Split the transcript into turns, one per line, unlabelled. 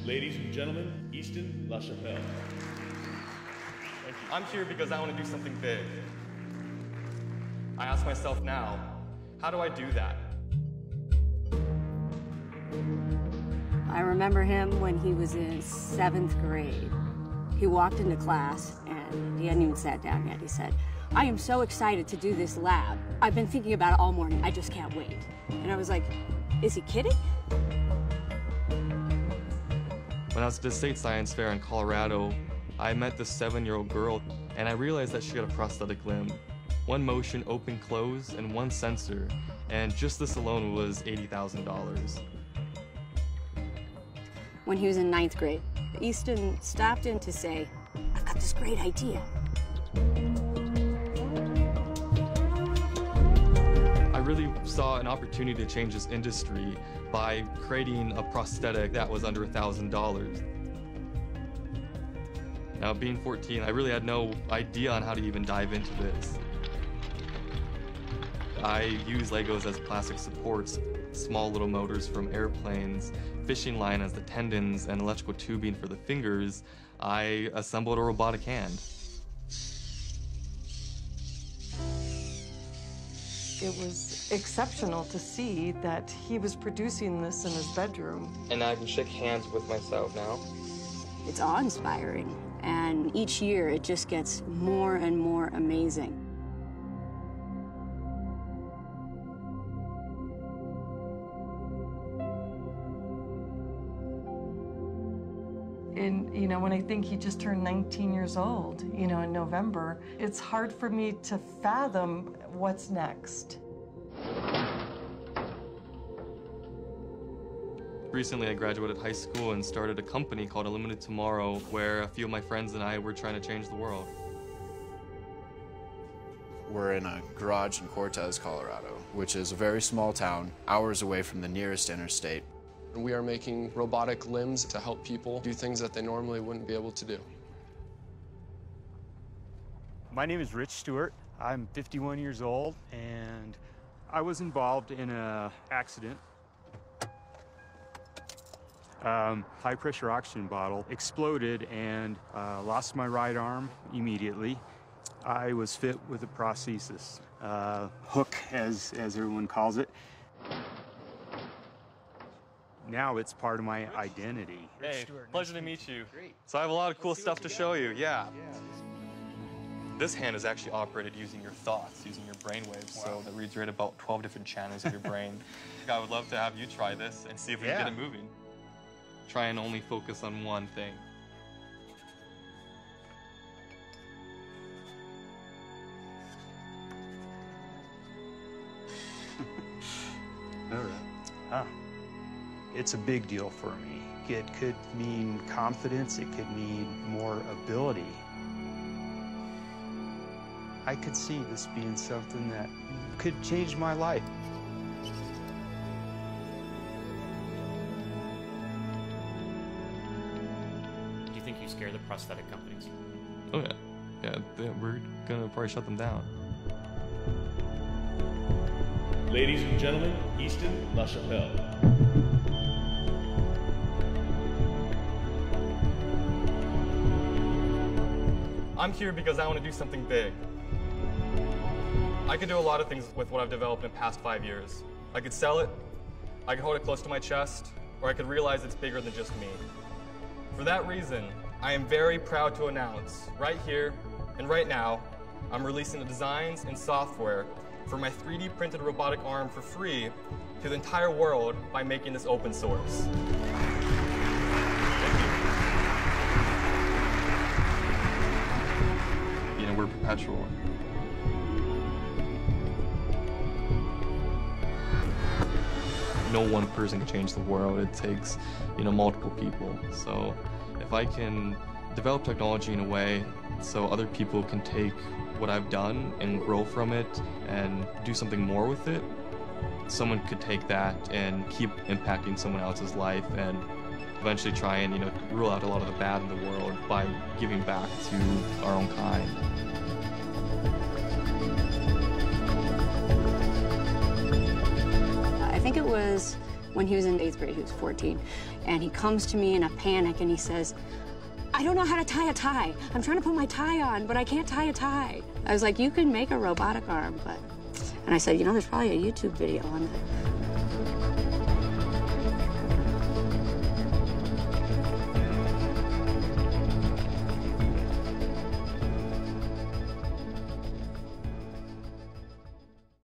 Ladies and gentlemen, Easton LaChapelle.
I'm here because I want to do something big. I ask myself now, how do I do that?
I remember him when he was in 7th grade. He walked into class and he hadn't even sat down yet. He said, "I am so excited to do this lab. I've been thinking about it all morning. I just can't wait." And I was like, is he kidding?
When I was at the state science fair in Colorado, I met this 7-year-old girl, and I realized that she had a prosthetic limb. One motion, open, close, and one sensor, and just this alone was $80,000.
When he was in 9th grade, Easton stopped in to say, "I've got this great idea."
I really saw an opportunity to change this industry by creating a prosthetic that was under $1,000. Now, being 14, I really had no idea on how to even dive into this. I use Legos as plastic supports, small little motors from airplanes, fishing line as the tendons, and electrical tubing for the fingers. I assembled a robotic hand.
It was exceptional to see that he was producing this in his bedroom.
And I can shake hands with myself now.
It's awe-inspiring, and each year it just gets more and more amazing.
And, you know, when I think he just turned 19 years old, you know, in November, it's hard for me to fathom what's next.
Recently, I graduated high school and started a company called Unlimited Tomorrow, where a few of my friends and I were trying to change the world.
We're in a garage in Cortez, Colorado, which is a very small town, hours away from the nearest interstate.
We are making robotic limbs to help people do things that they normally wouldn't be able to do.
My name is Rich Stewart. I'm 51 years old, and I was involved in an accident. High-pressure oxygen bottle exploded and lost my right arm immediately. I was fit with a prosthesis, hook, as everyone calls it. Now it's part of my identity.
Hey, pleasure to meet you. Great. So I have a lot of cool stuff to show you, yeah. This hand is actually operated using your thoughts, using your brain waves, so that reads right about 12 different channels of your brain. I would love to have you try this and see if we can get it moving. Try and only focus on one thing.
All right. It's a big deal for me. It could mean confidence, it could mean more ability. I could see this being something that could change my life.
Do you think you scare the prosthetic companies?
Oh yeah. Yeah, we're gonna probably shut them down.
Ladies and gentlemen, Easton LaChapelle.
I'm here because I want to do something big. I could do a lot of things with what I've developed in the past 5 years. I could sell it, I could hold it close to my chest, or I could realize it's bigger than just me. For that reason, I am very proud to announce, right here and right now, I'm releasing the designs and software for my 3D printed robotic arm for free to the entire world by making this open source. You know, we're perpetual. No one person can change the world. It takes, multiple people. So if I can develop technology in a way so other people can take what I've done and grow from it and do something more with it, someone could take that and keep impacting someone else's life and eventually try and, rule out a lot of the bad in the world by giving back to our own kind.
I think it was When he was in 8th grade, he was 14, and he comes to me in a panic and he says, I don't know how to tie a tie. I'm trying to put my tie on, but I can't tie a tie. I was like, you can make a robotic arm, but... And I said, you know, there's probably a YouTube video on that.